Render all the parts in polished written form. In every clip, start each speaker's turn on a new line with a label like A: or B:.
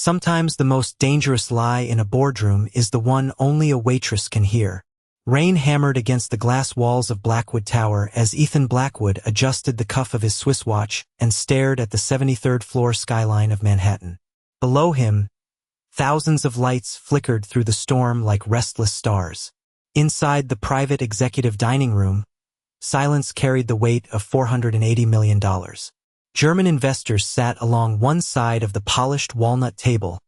A: Sometimes the most dangerous lie in a boardroom is the one only a waitress can hear. Rain hammered against the glass walls of Blackwood Tower as Ethan Blackwood adjusted the cuff of his Swiss watch and stared at the 73rd floor skyline of Manhattan. Below him, thousands of lights flickered through the storm like restless stars. Inside the private executive dining room, silence carried the weight of $480 million. German investors sat along one side of the polished walnut table,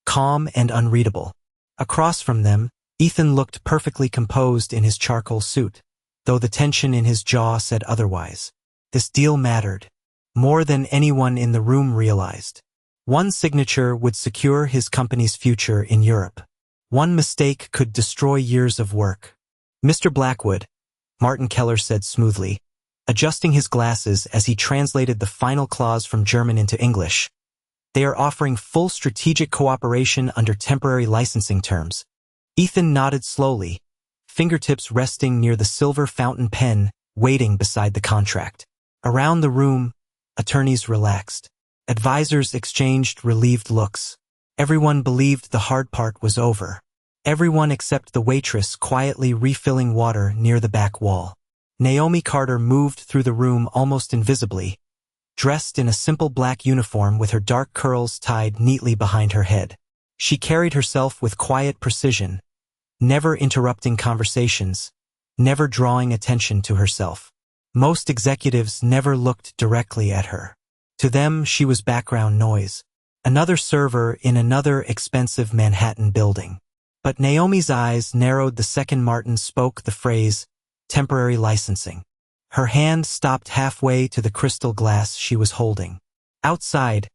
A: calm and unreadable. Across from them, Ethan looked perfectly composed in his charcoal suit, though the tension in his jaw said otherwise. This deal mattered, more than anyone in the room realized. One signature would secure his company's future in Europe. One mistake could destroy years of work. "Mr. Blackwood," Martin Keller said smoothly, adjusting his glasses as he translated the final clause from German into English. "They are offering full strategic cooperation under temporary licensing terms." Ethan nodded slowly, fingertips resting near the silver fountain pen waiting beside the contract. Around the room, attorneys relaxed. Advisors exchanged relieved looks. Everyone believed the hard part was over. Everyone except the waitress quietly refilling water near the back wall. Naomi Carter moved through the room almost invisibly, dressed in a simple black uniform with her dark curls tied neatly behind her head. She carried herself with quiet precision, never interrupting conversations, never drawing attention to herself. Most executives never looked directly at her. To them, she was background noise, another server in another expensive Manhattan building. But Naomi's eyes narrowed the second Martin spoke the phrase, temporary licensing. Her hand stopped halfway to the crystal glass she was holding. Outside,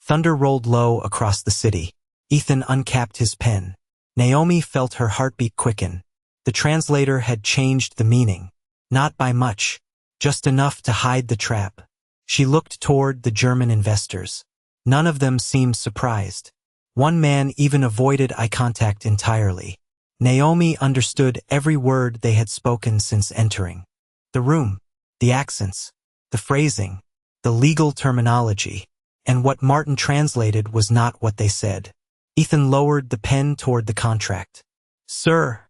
A: thunder rolled low across the city. Ethan uncapped his pen. Naomi felt her heartbeat quicken. The translator had changed the meaning. Not by much, just enough to hide the trap. She looked toward the German investors. None of them seemed surprised. One man even avoided eye contact entirely. Naomi understood every word they had spoken since entering. The room, the accents, the phrasing, the legal terminology, and what Martin translated was not what they said. Ethan lowered the pen toward the contract. "Sir,"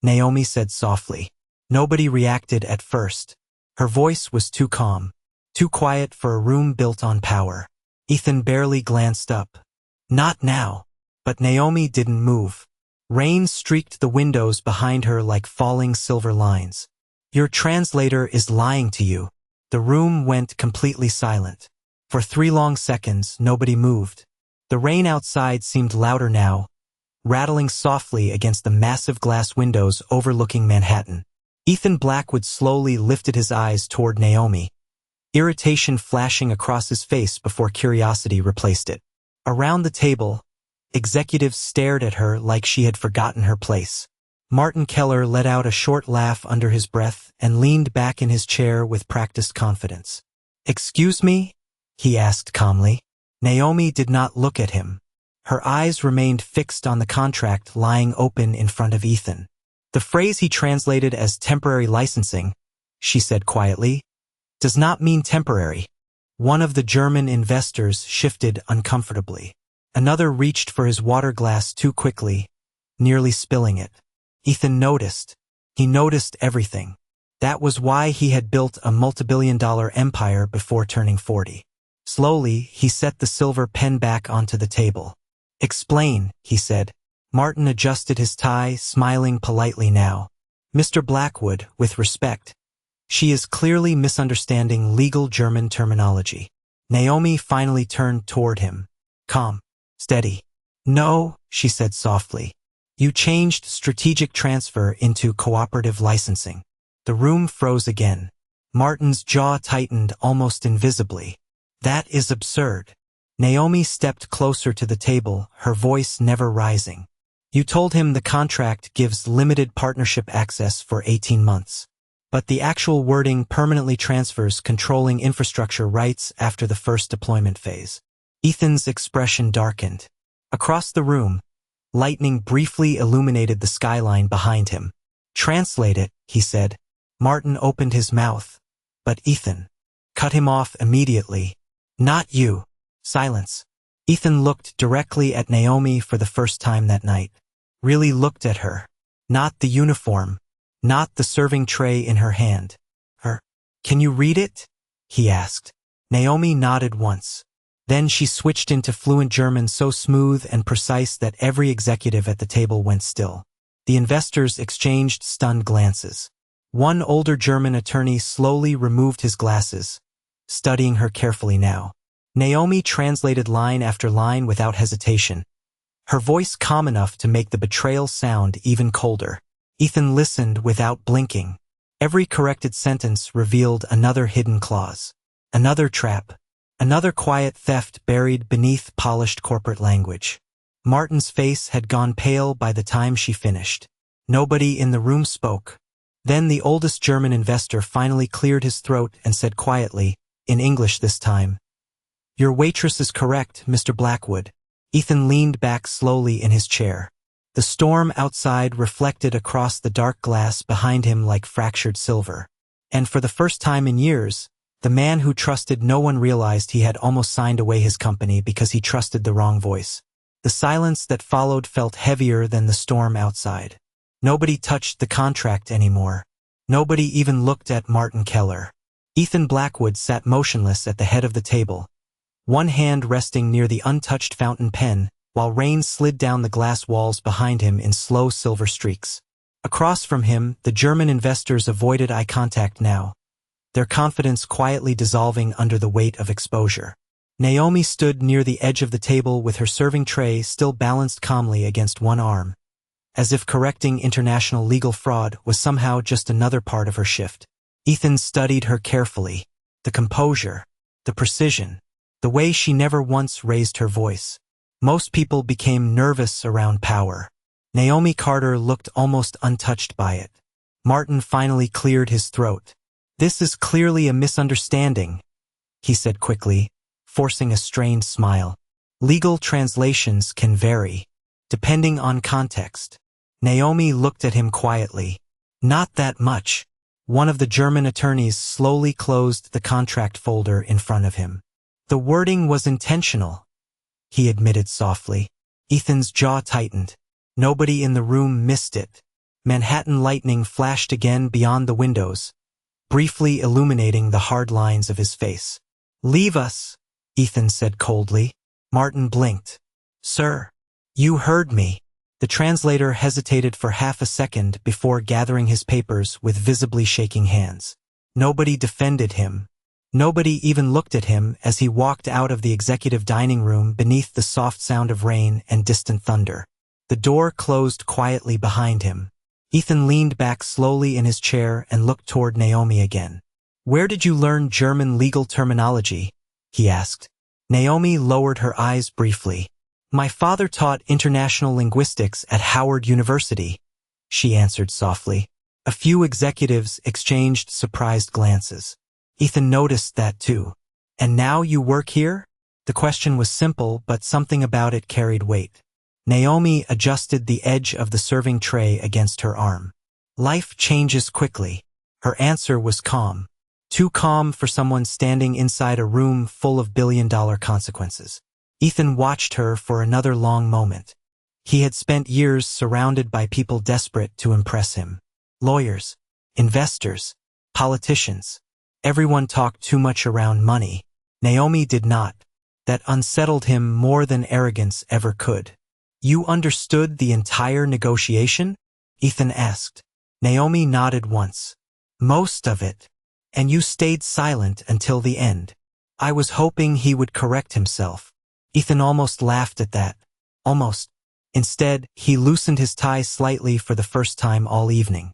A: Naomi said softly. Nobody reacted at first. Her voice was too calm, too quiet for a room built on power. Ethan barely glanced up. Not now. But Naomi didn't move. Rain streaked the windows behind her like falling silver lines. "Your translator is lying to you." The room went completely silent. For 3 long seconds, nobody moved. The rain outside seemed louder now, rattling softly against the massive glass windows overlooking Manhattan. Ethan Blackwood slowly lifted his eyes toward Naomi, irritation flashing across his face before curiosity replaced it. Around the table, executives stared at her like she had forgotten her place. Martin Keller let out a short laugh under his breath and leaned back in his chair with practiced confidence. "Excuse me?" he asked calmly. Naomi did not look at him. Her eyes remained fixed on the contract lying open in front of Ethan. "The phrase he translated as temporary licensing," she said quietly, "does not mean temporary." One of the German investors shifted uncomfortably. Another reached for his water glass too quickly, nearly spilling it. Ethan noticed. He noticed everything. That was why he had built a multibillion-dollar empire before turning 40. Slowly, he set the silver pen back onto the table. "Explain," he said. Martin adjusted his tie, smiling politely now. "Mr. Blackwood, with respect. She is clearly misunderstanding legal German terminology." Naomi finally turned toward him. Calm. Steady. "No," she said softly. "You changed strategic transfer into cooperative licensing." The room froze again. Martin's jaw tightened almost invisibly. "That is absurd." Naomi stepped closer to the table, her voice never rising. "You told him the contract gives limited partnership access for 18 months. But the actual wording permanently transfers controlling infrastructure rights after the first deployment phase." Ethan's expression darkened. Across the room, lightning briefly illuminated the skyline behind him. "Translate it," he said. Martin opened his mouth, but Ethan cut him off immediately. "Not you." Silence. Ethan looked directly at Naomi for the first time that night. Really looked at her. Not the uniform. Not the serving tray in her hand. Her. "Can you read it?" he asked. Naomi nodded once. Then she switched into fluent German so smooth and precise that every executive at the table went still. The investors exchanged stunned glances. One older German attorney slowly removed his glasses, studying her carefully now. Naomi translated line after line without hesitation, her voice calm enough to make the betrayal sound even colder. Ethan listened without blinking. Every corrected sentence revealed another hidden clause, another trap, another quiet theft buried beneath polished corporate language. Martin's face had gone pale by the time she finished. Nobody in the room spoke. Then the oldest German investor finally cleared his throat and said quietly, in English this time, "Your waitress is correct, Mr. Blackwood." Ethan leaned back slowly in his chair. The storm outside reflected across the dark glass behind him like fractured silver. And for the first time in years, the man who trusted no one realized he had almost signed away his company because he trusted the wrong voice. The silence that followed felt heavier than the storm outside. Nobody touched the contract anymore. Nobody even looked at Martin Keller. Ethan Blackwood sat motionless at the head of the table, one hand resting near the untouched fountain pen, while rain slid down the glass walls behind him in slow silver streaks. Across from him, the German investors avoided eye contact now, their confidence quietly dissolving under the weight of exposure. Naomi stood near the edge of the table with her serving tray still balanced calmly against one arm, as if correcting international legal fraud was somehow just another part of her shift. Ethan studied her carefully, the composure, the precision, the way she never once raised her voice. Most people became nervous around power. Naomi Carter looked almost untouched by it. Martin finally cleared his throat. "This is clearly a misunderstanding," he said quickly, forcing a strained smile. "Legal translations can vary, depending on context." Naomi looked at him quietly. "Not that much." One of the German attorneys slowly closed the contract folder in front of him. "The wording was intentional," he admitted softly. Ethan's jaw tightened. Nobody in the room missed it. Manhattan lightning flashed again beyond the windows, briefly illuminating the hard lines of his face. "Leave us," Ethan said coldly. Martin blinked. "Sir, you heard me." The translator hesitated for half a second before gathering his papers with visibly shaking hands. Nobody defended him. Nobody even looked at him as he walked out of the executive dining room beneath the soft sound of rain and distant thunder. The door closed quietly behind him. Ethan leaned back slowly in his chair and looked toward Naomi again. "Where did you learn German legal terminology?" he asked. Naomi lowered her eyes briefly. "My father taught international linguistics at Howard University," she answered softly. A few executives exchanged surprised glances. Ethan noticed that too. "And now you work here?" The question was simple, but something about it carried weight. Naomi adjusted the edge of the serving tray against her arm. "Life changes quickly." Her answer was calm. Too calm for someone standing inside a room full of billion-dollar consequences. Ethan watched her for another long moment. He had spent years surrounded by people desperate to impress him. Lawyers, investors, politicians. Everyone talked too much around money. Naomi did not. That unsettled him more than arrogance ever could. "You understood the entire negotiation?" Ethan asked. Naomi nodded once. "Most of it. And you stayed silent until the end." I was hoping he would correct himself. Ethan almost laughed at that. Almost. Instead, he loosened his tie slightly for the first time all evening.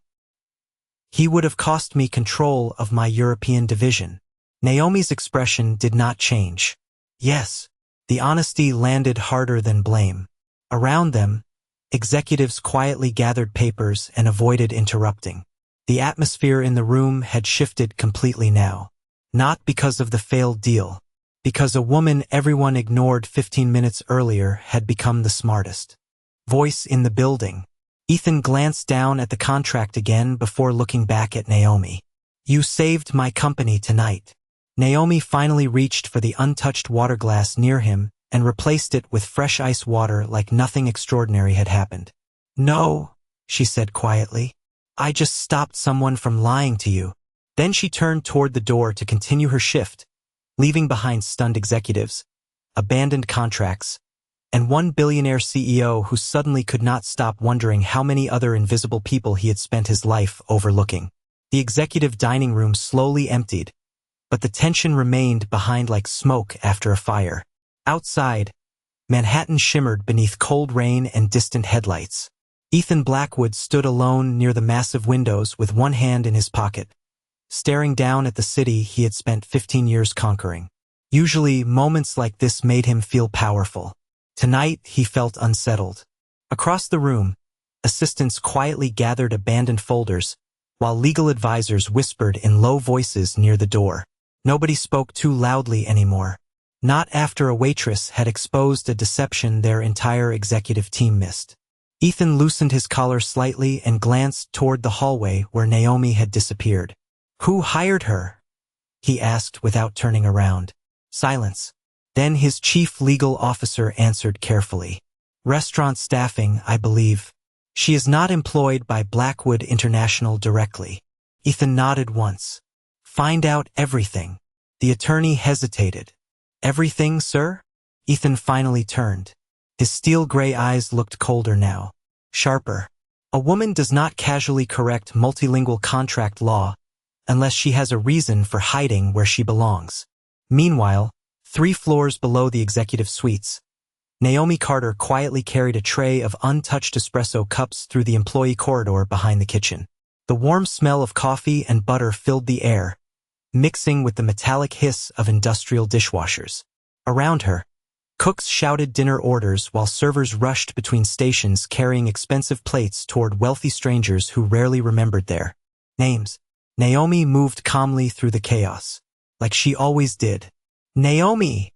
A: "He would have cost me control of my European division." Naomi's expression did not change. Yes, the honesty landed harder than blame. Around them, executives quietly gathered papers and avoided interrupting. The atmosphere in the room had shifted completely now. Not because of the failed deal. Because a woman everyone ignored 15 minutes earlier had become the smartest voice in the building. Ethan glanced down at the contract again before looking back at Naomi. "You saved my company tonight." Naomi finally reached for the untouched water glass near him and replaced it with fresh ice water like nothing extraordinary had happened. "No," she said quietly. "I just stopped someone from lying to you." Then she turned toward the door to continue her shift, leaving behind stunned executives, abandoned contracts, and one billionaire CEO who suddenly could not stop wondering how many other invisible people he had spent his life overlooking. The executive dining room slowly emptied, but the tension remained behind like smoke after a fire. Outside, Manhattan shimmered beneath cold rain and distant headlights. Ethan Blackwood stood alone near the massive windows with one hand in his pocket, staring down at the city he had spent 15 years conquering. Usually, moments like this made him feel powerful. Tonight, he felt unsettled. Across the room, assistants quietly gathered abandoned folders, while legal advisors whispered in low voices near the door. Nobody spoke too loudly anymore. Not after a waitress had exposed a deception their entire executive team missed. Ethan loosened his collar slightly and glanced toward the hallway where Naomi had disappeared. "Who hired her?" he asked without turning around. Silence. Then his chief legal officer answered carefully. "Restaurant staffing, I believe. She is not employed by Blackwood International directly." Ethan nodded once. "Find out everything." The attorney hesitated. "Everything, sir?" Ethan finally turned. His steel-gray eyes looked colder now, sharper. "A woman does not casually correct multilingual contract law unless she has a reason for hiding where she belongs." Meanwhile, 3 floors below the executive suites, Naomi Carter quietly carried a tray of untouched espresso cups through the employee corridor behind the kitchen. The warm smell of coffee and butter filled the air, mixing with the metallic hiss of industrial dishwashers. Around her, cooks shouted dinner orders while servers rushed between stations carrying expensive plates toward wealthy strangers who rarely remembered their names. Naomi moved calmly through the chaos, like she always did. "Naomi!"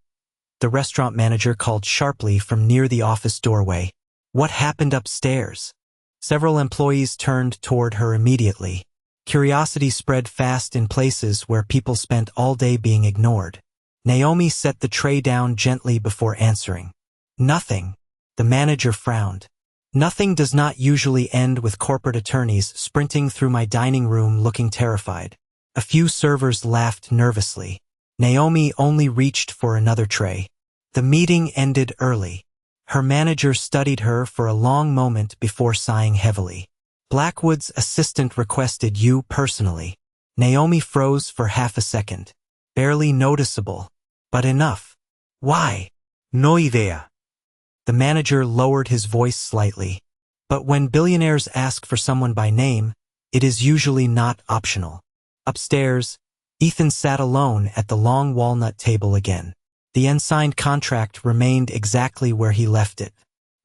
A: the restaurant manager called sharply from near the office doorway. "What happened upstairs?" Several employees turned toward her immediately. Curiosity spread fast in places where people spent all day being ignored. Naomi set the tray down gently before answering. "Nothing." The manager frowned. "Nothing does not usually end with corporate attorneys sprinting through my dining room looking terrified." A few servers laughed nervously. Naomi only reached for another tray. The meeting ended early. Her manager studied her for a long moment before sighing heavily. "Blackwood's assistant requested you personally." Naomi froze for half a second. Barely noticeable, but enough. "Why?" "No idea." The manager lowered his voice slightly. "But when billionaires ask for someone by name, it is usually not optional." Upstairs, Ethan sat alone at the long walnut table again. The unsigned contract remained exactly where he left it.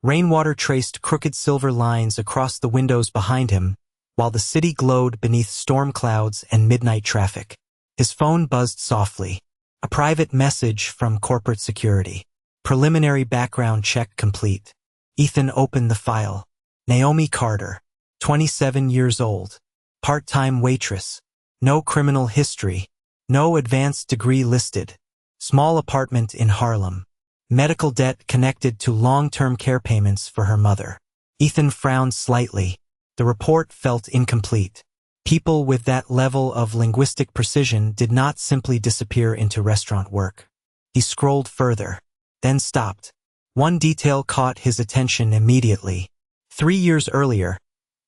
A: Rainwater traced crooked silver lines across the windows behind him, while the city glowed beneath storm clouds and midnight traffic. His phone buzzed softly. A private message from corporate security. Preliminary background check complete. Ethan opened the file. Naomi Carter, 27 years old. Part-time waitress. No criminal history. No advanced degree listed. Small apartment in Harlem. Medical debt connected to long-term care payments for her mother. Ethan frowned slightly. The report felt incomplete. People with that level of linguistic precision did not simply disappear into restaurant work. He scrolled further, then stopped. One detail caught his attention immediately. 3 years earlier,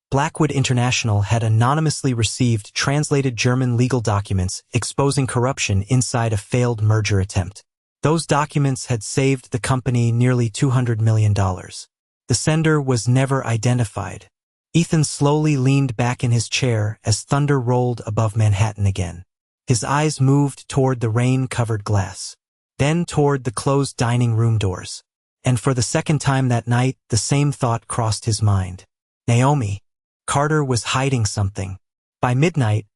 A: Blackwood International had anonymously received translated German legal documents exposing corruption inside a failed merger attempt. Those documents had saved the company nearly $200 million. The sender was never identified. Ethan slowly leaned back in his chair as thunder rolled above Manhattan again. His eyes moved toward the rain-covered glass, then toward the closed dining room doors. And for the second time that night, the same thought crossed his mind. Naomi Carter was hiding something. By midnight,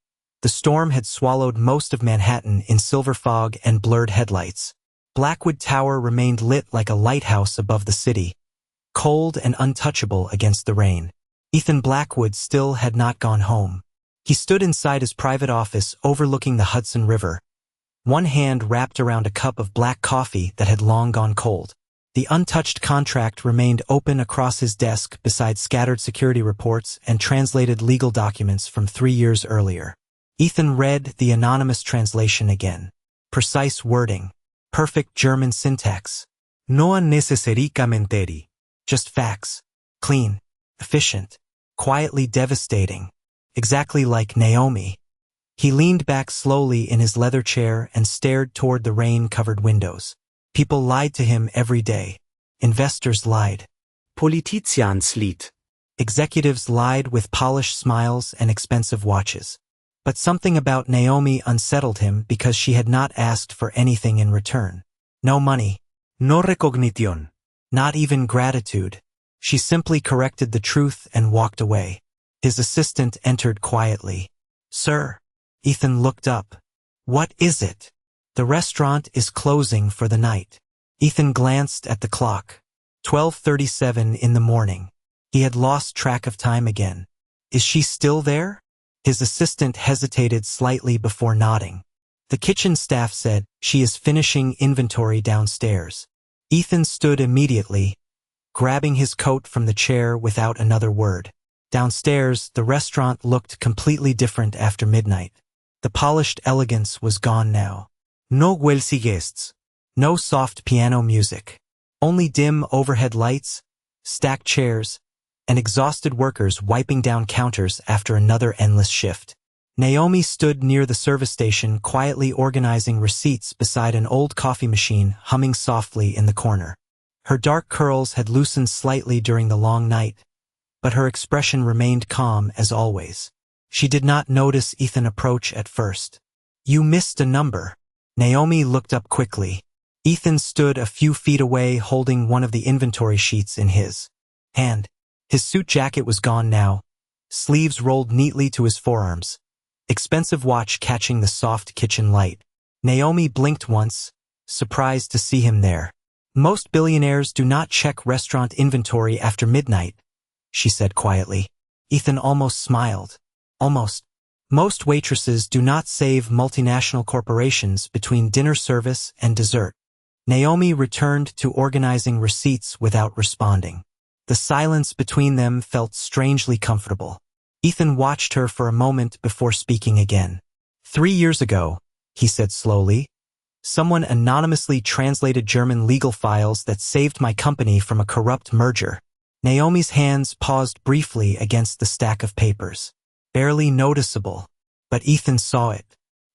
A: the storm had swallowed most of Manhattan in silver fog and blurred headlights. Blackwood Tower remained lit like a lighthouse above the city, cold and untouchable against the rain. Ethan Blackwood still had not gone home. He stood inside his private office overlooking the Hudson River, one hand wrapped around a cup of black coffee that had long gone cold. The untouched contract remained open across his desk beside scattered security reports and translated legal documents from 3 years earlier. Ethan read the anonymous translation again. Precise wording. Perfect German syntax. No necessary commentary. Just facts. Clean. Efficient. Quietly devastating. Exactly like Naomi. He leaned back slowly in his leather chair and stared toward the rain-covered windows. People lied to him every day. Investors lied.
B: Politicians lied.
A: Executives lied with polished smiles and expensive watches. But something about Naomi unsettled him because she had not asked for anything in return. No money.
B: No recognition.
A: Not even gratitude. She simply corrected the truth and walked away. His assistant entered quietly. "Sir." Ethan looked up. "What is it?" "The restaurant is closing for the night." Ethan glanced at the clock. 12:37 in the morning. He had lost track of time again. "Is she still there?" His assistant hesitated slightly before nodding. The kitchen staff said, "She is finishing inventory downstairs." Ethan stood immediately, grabbing his coat from the chair without another word. Downstairs, the restaurant looked completely different after midnight. The polished elegance was gone now.
B: No wealthy guests.
A: No soft piano music. Only dim overhead lights, stacked chairs, and exhausted workers wiping down counters after another endless shift. Naomi stood near the service station quietly organizing receipts beside an old coffee machine humming softly in the corner. Her dark curls had loosened slightly during the long night, but her expression remained calm as always. She did not notice Ethan approach at first. "You missed a number." Naomi looked up quickly. Ethan stood a few feet away holding one of the inventory sheets in his hand. His suit jacket was gone now, sleeves rolled neatly to his forearms, expensive watch catching the soft kitchen light. Naomi blinked once, surprised to see him there. "Most billionaires do not check restaurant inventory after midnight," she said quietly. Ethan almost smiled. Almost. "Most waitresses do not save multinational corporations between dinner service and dessert." Naomi returned to organizing receipts without responding. The silence between them felt strangely comfortable. Ethan watched her for a moment before speaking again. 3 years ago, he said slowly, someone anonymously translated German legal files that saved my company from a corrupt merger. Naomi's hands paused briefly against the stack of papers. Barely noticeable, but Ethan saw it.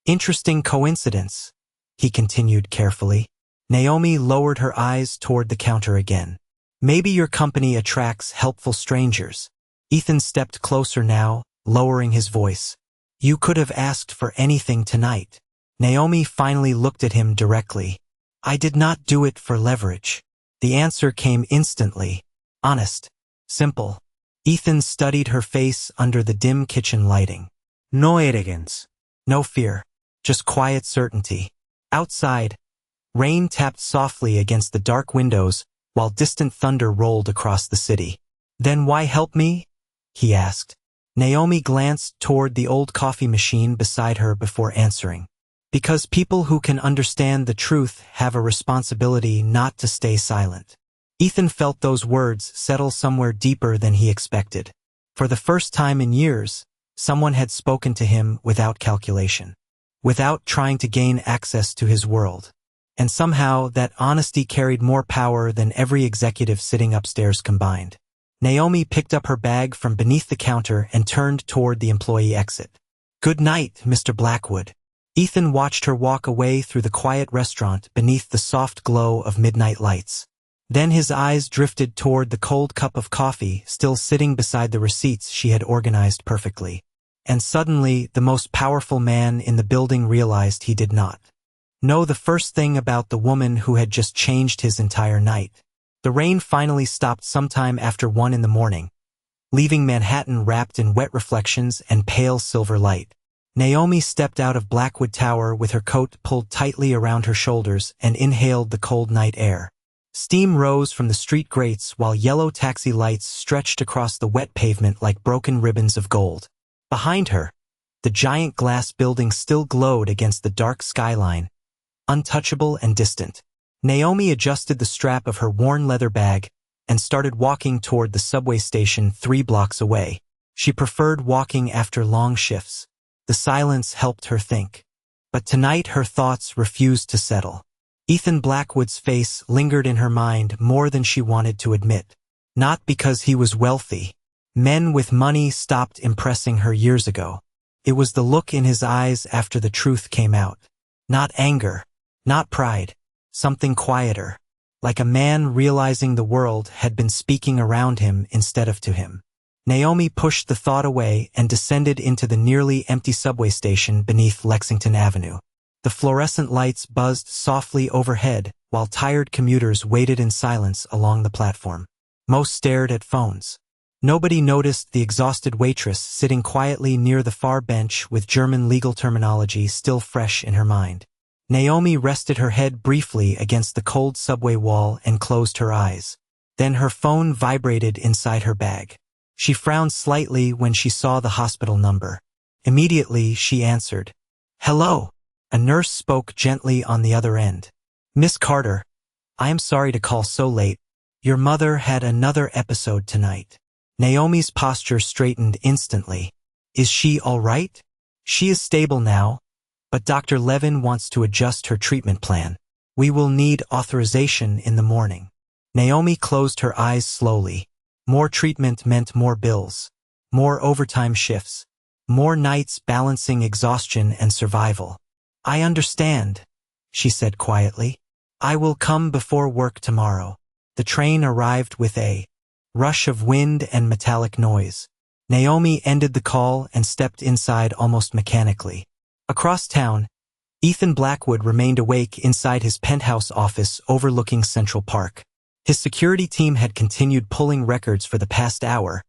A: "Interesting coincidence," he continued carefully. Naomi lowered her eyes toward the counter again. "Maybe your company attracts helpful strangers." Ethan stepped closer now, lowering his voice. "You could have asked for anything tonight." Naomi finally looked at him directly. "I did not do it for leverage." The answer came instantly. Honest. Simple. Ethan studied her face under the dim kitchen lighting.
B: No arrogance.
A: No fear. Just quiet certainty. Outside, rain tapped softly against the dark windows while distant thunder rolled across the city. "Then why help me?" he asked. Naomi glanced toward the old coffee machine beside her before answering. "Because people who can understand the truth have a responsibility not to stay silent." Ethan felt those words settle somewhere deeper than he expected. For the first time in years, someone had spoken to him without calculation, without trying to gain access to his world. And somehow that honesty carried more power than every executive sitting upstairs combined. Naomi picked up her bag from beneath the counter and turned toward the employee exit. "Good night, Mr. Blackwood." Ethan watched her walk away through the quiet restaurant beneath the soft glow of midnight lights. Then his eyes drifted toward the cold cup of coffee still sitting beside the receipts she had organized perfectly. And suddenly, the most powerful man in the building realized he did not know the first thing about the woman who had just changed his entire night. The rain finally stopped sometime after 1 in the morning, leaving Manhattan wrapped in wet reflections and pale silver light. Naomi stepped out of Blackwood Tower with her coat pulled tightly around her shoulders and inhaled the cold night air. Steam rose from the street grates while yellow taxi lights stretched across the wet pavement like broken ribbons of gold. Behind her, the giant glass building still glowed against the dark skyline, untouchable and distant. Naomi adjusted the strap of her worn leather bag and started walking toward the subway station 3 blocks away. She preferred walking after long shifts. The silence helped her think. But tonight her thoughts refused to settle. Ethan Blackwood's face lingered in her mind more than she wanted to admit. Not because he was wealthy. Men with money stopped impressing her years ago. It was the look in his eyes after the truth came out. Not anger, not pride, something quieter, like a man realizing the world had been speaking around him instead of to him. Naomi pushed the thought away and descended into the nearly empty subway station beneath Lexington Avenue. The fluorescent lights buzzed softly overhead while tired commuters waited in silence along the platform. Most stared at phones. Nobody noticed the exhausted waitress sitting quietly near the far bench with German legal terminology still fresh in her mind. Naomi rested her head briefly against the cold subway wall and closed her eyes. Then her phone vibrated inside her bag. She frowned slightly when she saw the hospital number. Immediately, she answered. "Hello." A nurse spoke gently on the other end. "Miss Carter, I am sorry to call so late. Your mother had another episode tonight." Naomi's posture straightened instantly. "Is she all right?" "She is stable now, but Dr. Levin wants to adjust her treatment plan. We will need authorization in the morning." Naomi closed her eyes slowly. More treatment meant more bills, more overtime shifts, more nights balancing exhaustion and survival. "I understand," she said quietly. "I will come before work tomorrow." The train arrived with a rush of wind and metallic noise. Naomi ended the call and stepped inside almost mechanically. Across town, Ethan Blackwood remained awake inside his penthouse office overlooking Central Park. His security team had continued pulling records for the past hour,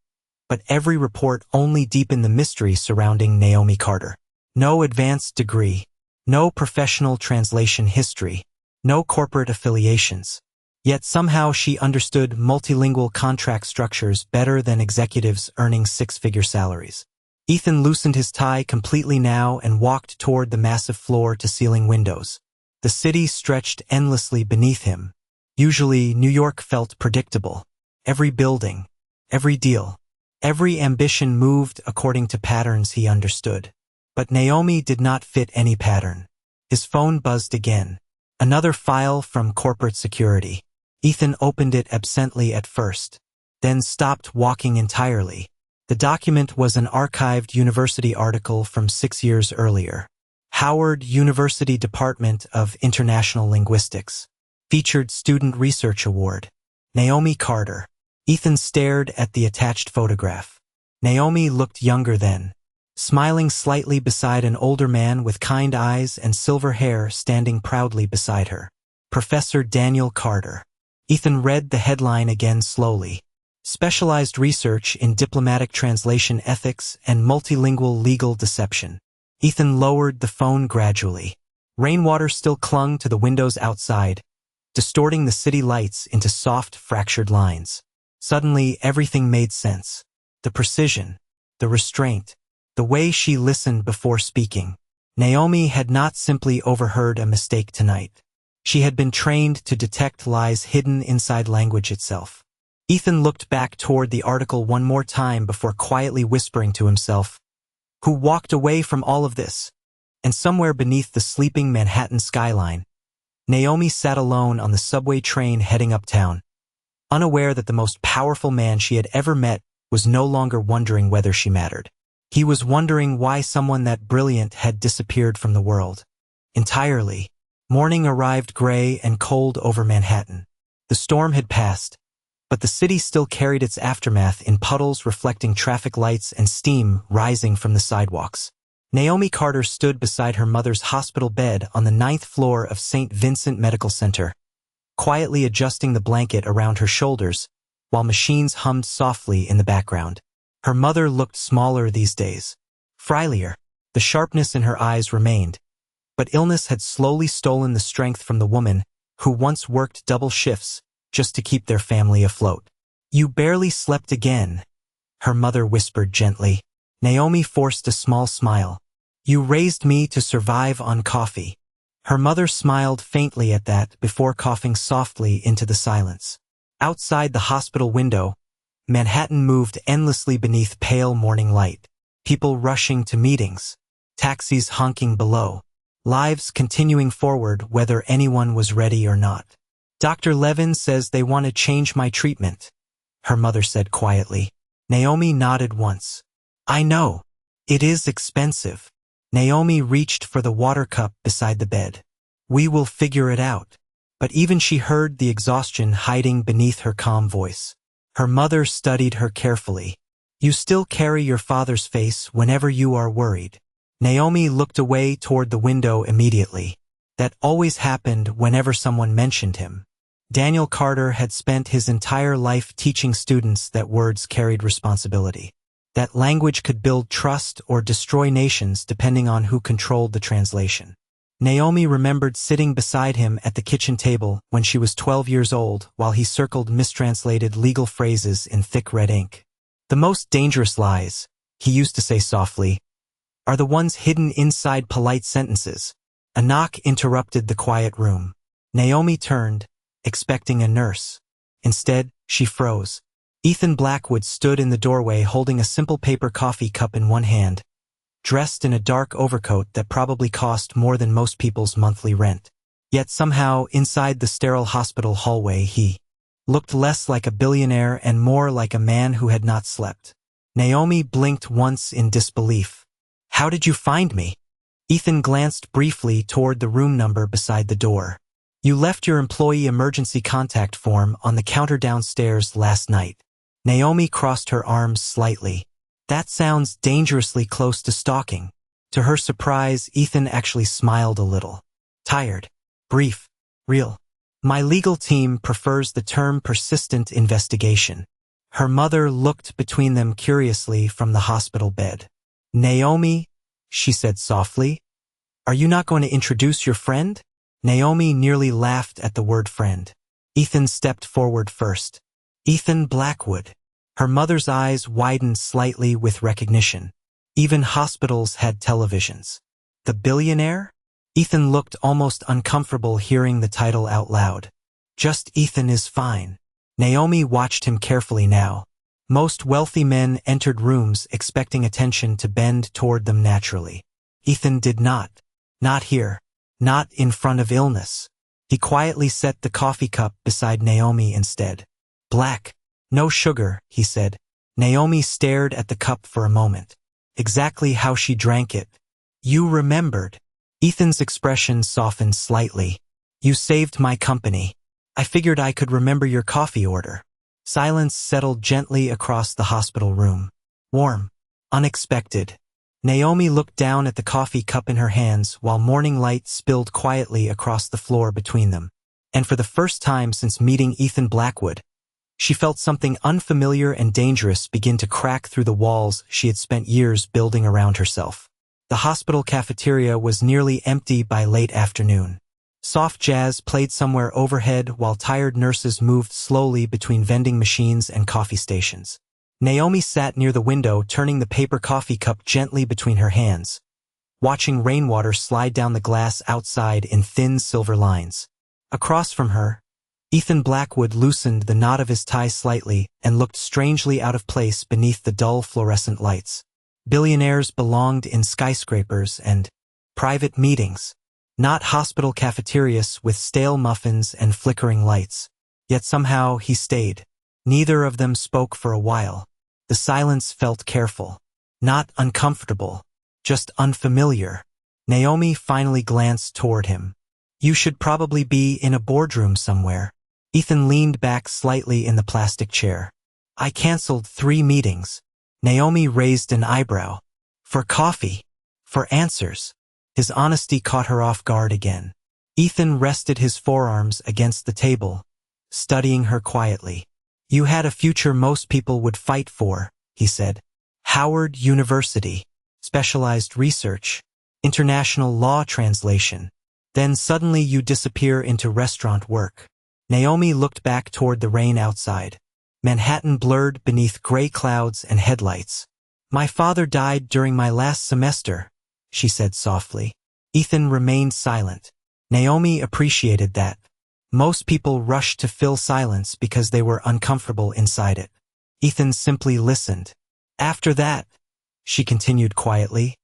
A: but every report only deepened the mystery surrounding Naomi Carter. No advanced degree, no professional translation history, no corporate affiliations. Yet somehow she understood multilingual contract structures better than executives earning 6-figure salaries. Ethan loosened his tie completely now and walked toward the massive floor-to-ceiling windows. The city stretched endlessly beneath him. Usually, New York felt predictable. Every building, every deal, every ambition moved according to patterns he understood. But Naomi did not fit any pattern. His phone buzzed again. Another file from corporate security. Ethan opened it absently at first, then stopped walking entirely. The document was an archived university article from 6 years earlier. Howard University Department of International Linguistics. Featured Student Research Award. Naomi Carter. Ethan stared at the attached photograph. Naomi looked younger then, smiling slightly beside an older man with kind eyes and silver hair standing proudly beside her. Professor Daniel Carter. Ethan read the headline again slowly. Specialized research in diplomatic translation ethics and multilingual legal deception. Ethan lowered the phone gradually. Rainwater still clung to the windows outside, distorting the city lights into soft, fractured lines. Suddenly, everything made sense. The precision, the restraint, the way she listened before speaking. Naomi had not simply overheard a mistake tonight. She had been trained to detect lies hidden inside language itself. Ethan looked back toward the article one more time before quietly whispering to himself, "Who walked away from all of this?" And somewhere beneath the sleeping Manhattan skyline, Naomi sat alone on the subway train heading uptown, unaware that the most powerful man she had ever met was no longer wondering whether she mattered. He was wondering why someone that brilliant had disappeared from the world. Entirely. Morning arrived gray and cold over Manhattan. The storm had passed, but the city still carried its aftermath in puddles reflecting traffic lights and steam rising from the sidewalks. Naomi Carter stood beside her mother's hospital bed on the 9th floor of St. Vincent Medical Center, quietly adjusting the blanket around her shoulders while machines hummed softly in the background. Her mother looked smaller these days, frilier. The sharpness in her eyes remained, but illness had slowly stolen the strength from the woman who once worked double shifts just to keep their family afloat. "You barely slept again," her mother whispered gently. Naomi forced a small smile. "You raised me to survive on coffee. Her mother smiled faintly at that before coughing softly into the silence. Outside the hospital window, Manhattan moved endlessly beneath pale morning light. People rushing to meetings, taxis honking below, lives continuing forward whether anyone was ready or not. Dr. Levin says they want to change my treatment, her mother said quietly. Naomi nodded once. I know. It is expensive. Naomi reached for the water cup beside the bed. We will figure it out. But even she heard the exhaustion hiding beneath her calm voice. Her mother studied her carefully. You still carry your father's face whenever you are worried. Naomi looked away toward the window immediately. That always happened whenever someone mentioned him. Daniel Carter had spent his entire life teaching students that words carried responsibility. That language could build trust or destroy nations depending on who controlled the translation. Naomi remembered sitting beside him at the kitchen table when she was 12 years old while he circled mistranslated legal phrases in thick red ink. The most dangerous lies, he used to say softly, are the ones hidden inside polite sentences. A knock interrupted the quiet room. Naomi turned, expecting a nurse. Instead, she froze. Ethan Blackwood stood in the doorway holding a simple paper coffee cup in one hand, dressed in a dark overcoat that probably cost more than most people's monthly rent. Yet somehow, inside the sterile hospital hallway, he looked less like a billionaire and more like a man who had not slept. Naomi blinked once in disbelief. How did you find me? Ethan glanced briefly toward the room number beside the door. You left your employee emergency contact form on the counter downstairs last night. Naomi crossed her arms slightly. That sounds dangerously close to stalking. To her surprise, Ethan actually smiled a little. Tired. Brief. Real. My legal team prefers the term persistent investigation. Her mother looked between them curiously from the hospital bed. Naomi, she said softly, are you not going to introduce your friend? Naomi nearly laughed at the word friend. Ethan stepped forward first. Ethan Blackwood. Her mother's eyes widened slightly with recognition. Even hospitals had televisions. The Billionaire? Ethan looked almost uncomfortable hearing the title out loud. Just Ethan is fine. Naomi watched him carefully now. Most wealthy men entered rooms expecting attention to bend toward them naturally. Ethan did not. Not here. Not in front of illness. He quietly set the coffee cup beside Naomi instead. Black. No sugar, he said. Naomi stared at the cup for a moment. Exactly how she drank it. You remembered. Ethan's expression softened slightly. You saved my company. I figured I could remember your coffee order. Silence settled gently across the hospital room. Warm. Unexpected. Naomi looked down at the coffee cup in her hands while morning light spilled quietly across the floor between them. And for the first time since meeting Ethan Blackwood, she felt something unfamiliar and dangerous begin to crack through the walls she had spent years building around herself. The hospital cafeteria was nearly empty by late afternoon. Soft jazz played somewhere overhead while tired nurses moved slowly between vending machines and coffee stations. Naomi sat near the window, turning the paper coffee cup gently between her hands, watching rainwater slide down the glass outside in thin silver lines. Across from her, Ethan Blackwood loosened the knot of his tie slightly and looked strangely out of place beneath the dull fluorescent lights. Billionaires belonged in skyscrapers and private meetings, not hospital cafeterias with stale muffins and flickering lights. Yet somehow he stayed. Neither of them spoke for a while. The silence felt careful, not uncomfortable, just unfamiliar. Naomi finally glanced toward him. You should probably be in a boardroom somewhere. Ethan leaned back slightly in the plastic chair. I canceled 3 meetings. Naomi raised an eyebrow. For coffee. For answers. His honesty caught her off guard again. Ethan rested his forearms against the table, studying her quietly. You had a future most people would fight for, he said. Howard University. Specialized research. International law translation. Then suddenly you disappear into restaurant work. Naomi looked back toward the rain outside. Manhattan blurred beneath gray clouds and headlights. My father died during my last semester, she said softly. Ethan remained silent. Naomi appreciated that. Most people rushed to fill silence because they were uncomfortable inside it. Ethan simply listened. After that, she continued quietly,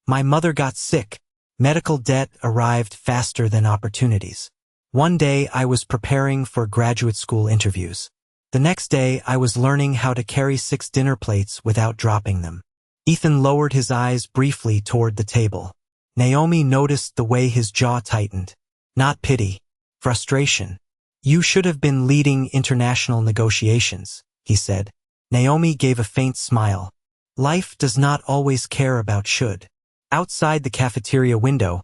A: my mother got sick. Medical debt arrived faster than opportunities. One day I was preparing for graduate school interviews. The next day I was learning how to carry 6 dinner plates without dropping them. Ethan lowered his eyes briefly toward the table. Naomi noticed the way his jaw tightened. Not pity. Frustration. You should have been leading international negotiations, he said. Naomi gave a faint smile. Life does not always care about should. Outside the cafeteria window,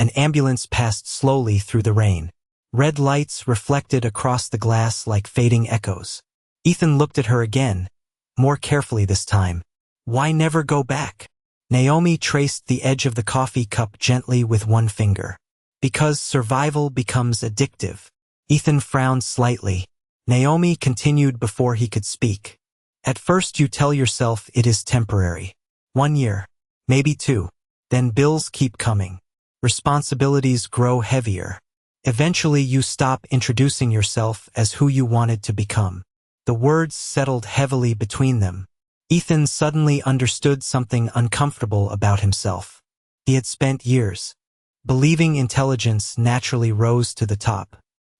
A: an ambulance passed slowly through the rain. Red lights reflected across the glass like fading echoes. Ethan looked at her again, more carefully this time. Why never go back? Naomi traced the edge of the coffee cup gently with one finger. Because survival becomes addictive. Ethan frowned slightly. Naomi continued before he could speak. At first you tell yourself it is temporary. 1 year, maybe 2. Then bills keep coming. Responsibilities grow heavier. Eventually you stop introducing yourself as who you wanted to become. The words settled heavily between them. Ethan suddenly understood something uncomfortable about himself. He had spent years believing intelligence naturally rose to the top.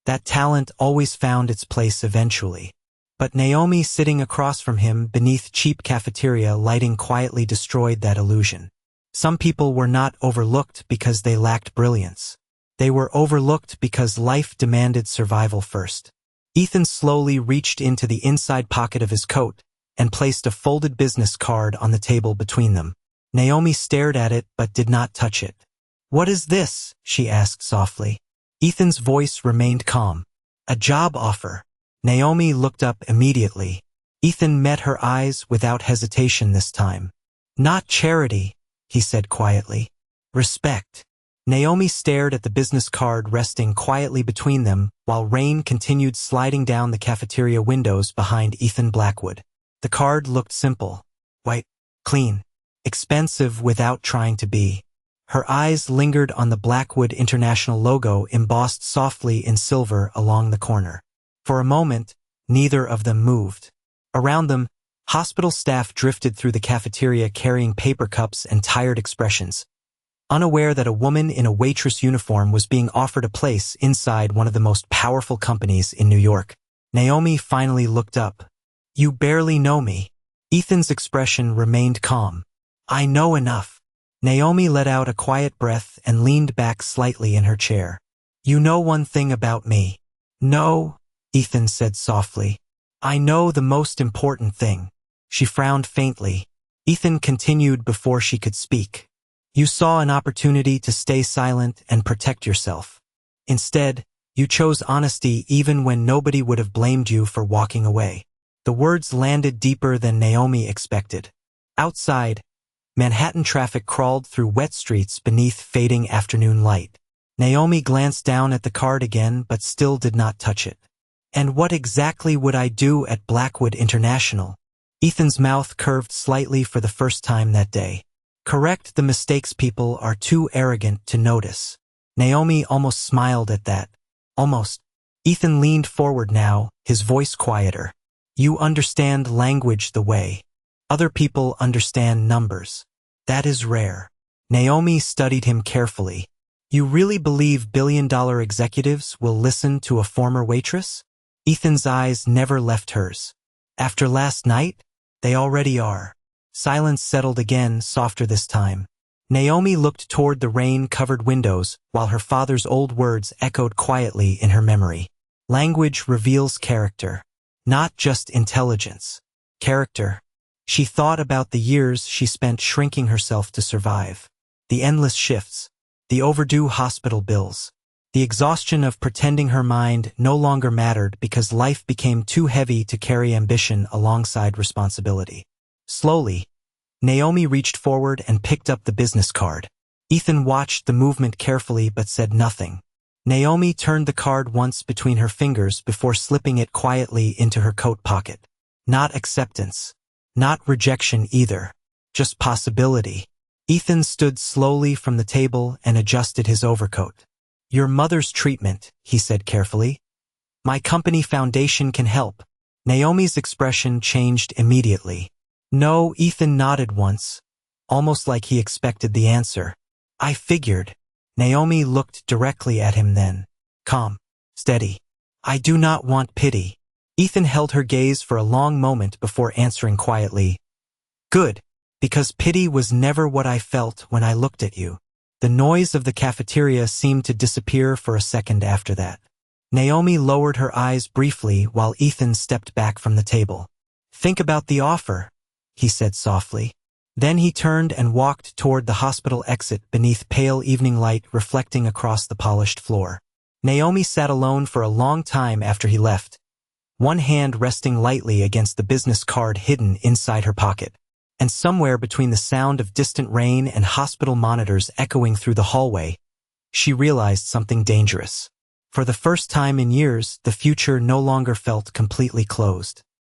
A: That talent always found its place eventually. But Naomi sitting across from him beneath cheap cafeteria lighting quietly destroyed that illusion. Some people were not overlooked because they lacked brilliance. They were overlooked because life demanded survival first. Ethan slowly reached into the inside pocket of his coat and placed a folded business card on the table between them. Naomi stared at it but did not touch it. What is this? She asked softly. Ethan's voice remained calm. A job offer. Naomi looked up immediately. Ethan met her eyes without hesitation this time. Not charity, he said quietly. Respect. Naomi stared at the business card resting quietly between them while rain continued sliding down the cafeteria windows behind Ethan Blackwood. The card looked simple, white, clean, expensive without trying to be. Her eyes lingered on the Blackwood International logo embossed softly in silver along the corner. For a moment, neither of them moved. Around them, hospital staff drifted through the cafeteria carrying paper cups and tired expressions, unaware that a woman in a waitress uniform was being offered a place inside one of the most powerful companies in New York. Naomi finally looked up. You barely know me. Ethan's expression remained calm. I know enough. Naomi let out a quiet breath and leaned back slightly in her chair. You know one thing about me. No, Ethan said softly. I know the most important thing. She frowned faintly. Ethan continued before she could speak. You saw an opportunity to stay silent and protect yourself. Instead, you chose honesty even when nobody would have blamed you for walking away. The words landed deeper than Naomi expected. Outside, Manhattan traffic crawled through wet streets beneath fading afternoon light. Naomi glanced down at the card again but still did not touch it. And what exactly would I do at Blackwood International? Ethan's mouth curved slightly for the first time that day. Correct the mistakes people are too arrogant to notice. Naomi almost smiled at that. Almost. Ethan leaned forward now, his voice quieter. You understand language the way other people understand numbers. That is rare. Naomi studied him carefully. You really believe billion-dollar executives will listen to a former waitress? Ethan's eyes never left hers. After last night, they already are. Silence settled again, softer this time. Naomi looked toward the rain-covered windows while her father's old words echoed quietly in her memory. Language reveals character, not just intelligence. Character. She thought about the years she spent shrinking herself to survive. The endless shifts, the overdue hospital bills, the exhaustion of pretending her mind no longer mattered because life became too heavy to carry ambition alongside responsibility. Slowly, Naomi reached forward and picked up the business card. Ethan watched the movement carefully but said nothing. Naomi turned the card once between her fingers before slipping it quietly into her coat pocket. Not acceptance. Not rejection either. Just possibility. Ethan stood slowly from the table and adjusted his overcoat. Your mother's treatment, he said carefully. My company foundation can help. Naomi's expression changed immediately. No, Ethan nodded once, almost like he expected the answer. I figured. Naomi looked directly at him then. Calm. Steady. I do not want pity. Ethan held her gaze for a long moment before answering quietly. Good, because pity was never what I felt when I looked at you. The noise of the cafeteria seemed to disappear for a second after that. Naomi lowered her eyes briefly while Ethan stepped back from the table. Think about the offer, he said softly. Then he turned and walked toward the hospital exit beneath pale evening light reflecting across the polished floor. Naomi sat alone for a long time after he left, one hand resting lightly against the business card hidden inside her pocket. And somewhere between the sound of distant rain and hospital monitors echoing through the hallway, she realized something dangerous. For the first time in years, the future no longer felt completely closed.